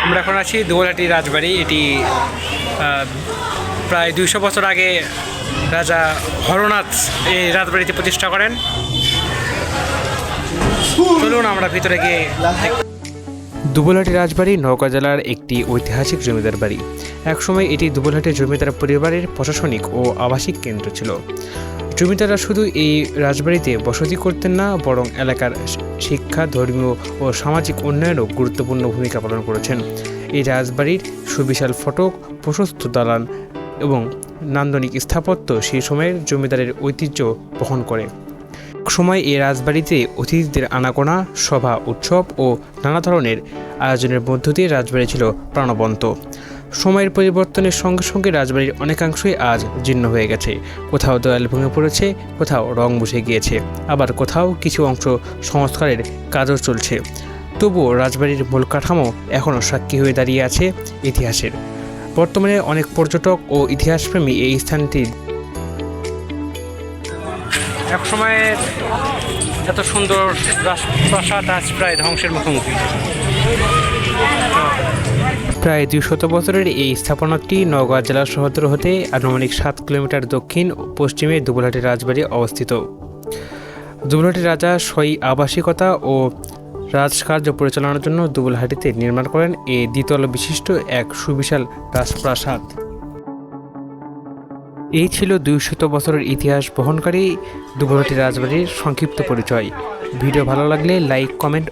আমরা এখন আছি দুবলহাটি রাজবাড়ি। এটি প্রায় 200 বছর আগে রাজা হরনাথ এই রাজবাড়িতে প্রতিষ্ঠা করেন। চলুন আমরা ভিতরে গিয়ে। দুবলহাটি রাজবাড়ি নওগাঁ জেলার একটি ঐতিহাসিক জমিদার বাড়ি। একসময় এটি দুবলহাটি জমিদার পরিবারের প্রশাসনিক ও আবাসিক কেন্দ্র ছিল। জমিদাররা শুধু এই রাজবাড়িতে বসতি করতেন না, বরং এলাকার শিক্ষা, ধর্মীয় ও সামাজিক উন্নয়নেও গুরুত্বপূর্ণ ভূমিকা পালন করেছেন। এই রাজবাড়ির সুবিশাল ফটক, প্রশস্ত দালান এবং নান্দনিক স্থাপত্য সেই সময়ের জমিদারের ঐতিহ্য বহন করে। সময় এই রাজবাড়িতে অতিথিদের আনাগোনা, সভা, উৎসব ও নানা ধরনের আয়োজনের মধ্য দিয়ে রাজবাড়ি ছিল প্রাণবন্ত। সময়ের পরিবর্তনের সঙ্গে সঙ্গে রাজবাড়ির অনেকাংশই আজ জীর্ণ হয়ে গেছে। কোথাও দেয়াল ভেঙে পড়েছে, কোথাও রং বসে গিয়েছে, আবার কোথাও কিছু অংশ সংস্কারের কাজও চলছে। তবুও রাজবাড়ির মূল কাঠামো এখনও সাক্ষী হয়ে দাঁড়িয়ে আছে ইতিহাসের। বর্তমানে অনেক পর্যটক ও ইতিহাসপ্রেমী এই স্থানটি একসময় এত সুন্দর প্রাসাদ আজ প্রায় ধ্বংসের মুখোমুখি। প্রায় 200 বছরের এই স্থাপনাটি নওগাঁ জেলা সদর হতে আনুমানিক 7 কিলোমিটার দক্ষিণ পশ্চিমে দুবলহাটি রাজবাড়ি অবস্থিত। দুবলহাটি রাজা স্বয়ী আবাসিকতা ও রাজকার্য পরিচালনার জন্য দুবলহাটিতে নির্মাণ করেন এই দ্বিতল বিশিষ্ট এক সুবিশাল রাজপ্রাসাদ। এই ছিল 200 বছরের ইতিহাস বহনকারী দুবলহাটি রাজবাড়ির সংক্ষিপ্ত পরিচয়। ভিডিও ভালো লাগলে লাইক, কমেন্ট